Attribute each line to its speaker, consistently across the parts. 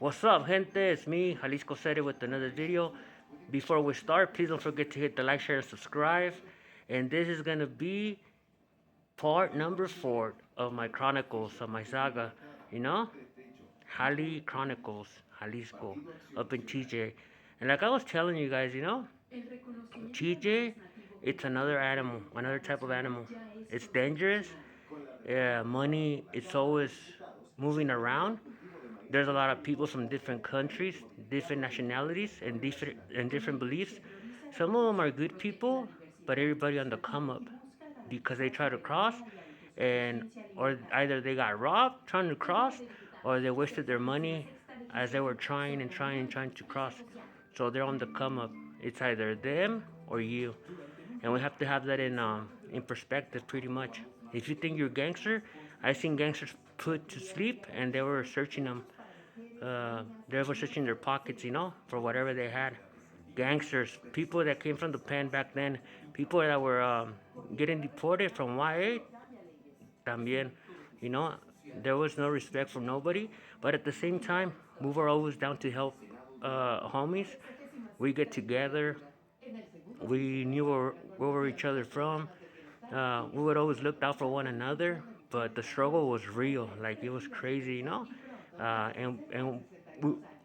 Speaker 1: What's up, gente? It's me, Jalisco Seri, with another video. Before we start, please don't forget to hit the like, share, and subscribe. And this is gonna be part number 4 of my chronicles, of my saga. You know, Jali Chronicles, Jalisco, up in TJ. And like I was telling you guys, TJ, it's another animal, another type of animal. It's dangerous. Yeah, money, it's always moving around. There's a lot of people from different countries, different nationalities, and different beliefs. Some of them are good people, but everybody on the come up because they try to cross, and or either they got robbed trying to cross, or they wasted their money as they were trying and trying and trying to cross. So they're on the come up. It's either them or you, and we have to have that in perspective pretty much. If you think you're a gangster, I seen gangsters put to sleep and they were searching them. They were searching their pockets, for whatever they had. Gangsters, people that came from the pen back then, people that were getting deported from YA, también, you know, there was no respect for nobody. But at the same time, we were always down to help homies. We get together. We knew where each other from. We would always look out for one another, but the struggle was real. Like it was crazy. And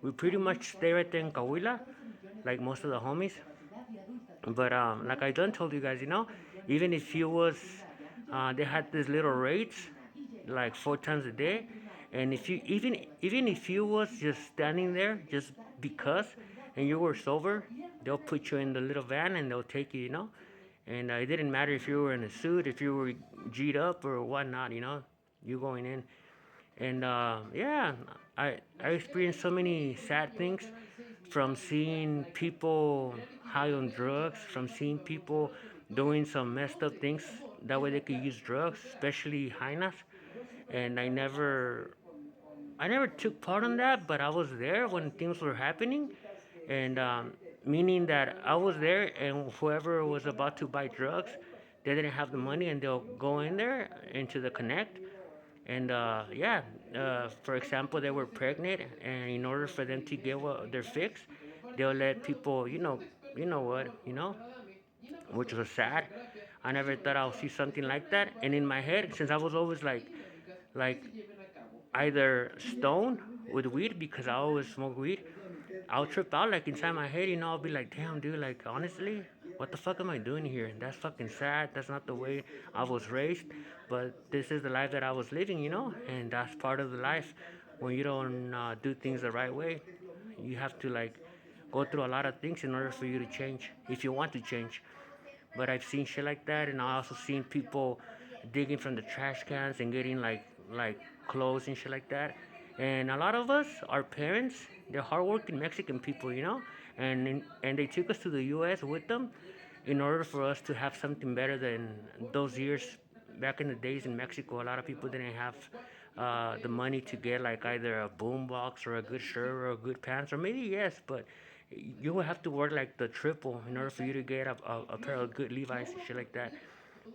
Speaker 1: we pretty much stay right there in Cahuila, like most of the homies. But like I done told you guys, even if you was, they had these little rates, like 4 times a day, and if you even if you was just standing there just because, and you were sober, they'll put you in the little van and they'll take you. And it didn't matter if you were in a suit, if you were G'd up or whatnot. You going in. And yeah, I experienced so many sad things, from seeing people high on drugs, from seeing people doing some messed up things that way they could use drugs, especially hyenas. And I never took part in that, but I was there when things were happening, and meaning that I was there, and whoever was about to buy drugs, they didn't have the money, and they'll go in there into the connect, and yeah, for example, they were pregnant, and in order for them to get their fix, they'll let people, which was sad. I never thought I'll see something like that, and in my head, since I was always like either stoned with weed because I always smoke weed, I'll trip out like inside my head, I'll be like, damn, dude, like honestly, what the fuck am I doing here? That's fucking sad. That's not the way I was raised, but this is the life that I was living, and that's part of the life. When you don't do things the right way, you have to like go through a lot of things in order for you to change, if you want to change. But I've seen shit like that, and I also seen people digging from the trash cans and getting like clothes and shit like that. And a lot of us, our parents, they're hardworking Mexican people, and they took us to the U.S. with them in order for us to have something better than those years back in the days in Mexico. A lot of people didn't have the money to get like either a boom box or a good shirt or a good pants, or maybe yes, but you would have to work like the triple in order for you to get a pair of good Levi's and shit like that.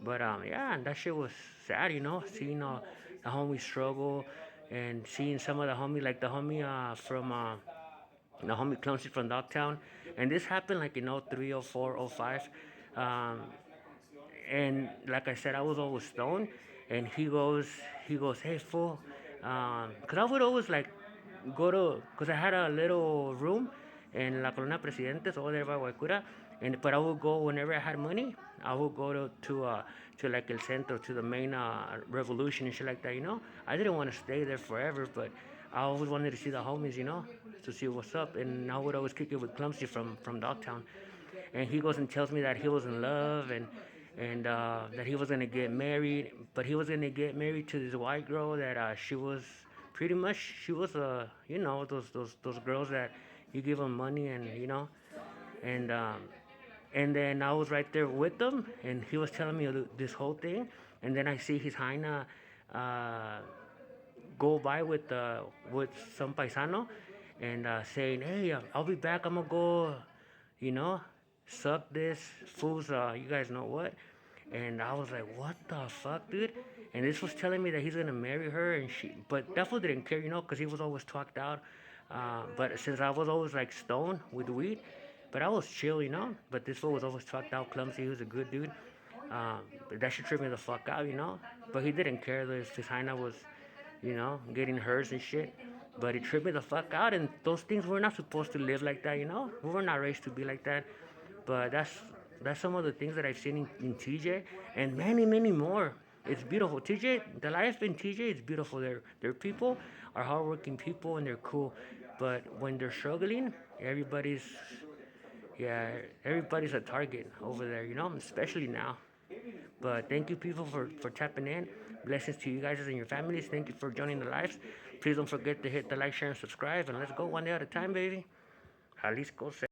Speaker 1: But yeah, and that shit was sad, seeing the homie struggle, and seeing some of the homie, like the homie from the homie Clumsy from Dogtown. And this happened like in 03, 04, 05. Um, and like I said, I was always stoned, and he goes, hey fool, cause I would always like cause I had a little room in La Colonia Presidentes over there by Guaycura, but I would go whenever I had money. I would go to like El Centro, to the main Revolution and shit like that. I didn't want to stay there forever, but I always wanted to see the homies, to see what's up, and I would always kick it with Clumsy from Dogtown. And he goes and tells me that he was in love, and that he was gonna get married, but he was gonna get married to this white girl that she was pretty much, she was those girls that you give them money, and then I was right there with them, and he was telling me this whole thing, and then I see his hyena uh, go by with some paisano, and saying, "Hey, I'll be back. I'm gonna go, you know, suck this fool's. You guys know what?" And I was like, "What the fuck, dude?" And this was telling me that he's gonna marry her, and but that fool didn't care, because he was always talked out. But since I was always like stoned with weed, but I was chill, you know. But this fool was always fucked out, clumsy. He was a good dude. But that shit tripped me the fuck out, you know. But he didn't care that his hyena was, you know, getting hers and shit. But it tripped me the fuck out, and those things we're not supposed to live like that, you know. We were not raised to be like that. But that's some of the things that I've seen in TJ, and many many more. It's beautiful. TJ, the life in TJ is beautiful. Their people are hardworking people and they're cool. But when they're struggling, everybody's yeah, everybody's a target over there, you know, especially now. But thank you, people, for tapping in. Blessings to you guys and your families. Thank you for joining the lives. Please don't forget to hit the like, share, and subscribe. And let's go one day at a time, baby. Jalisco.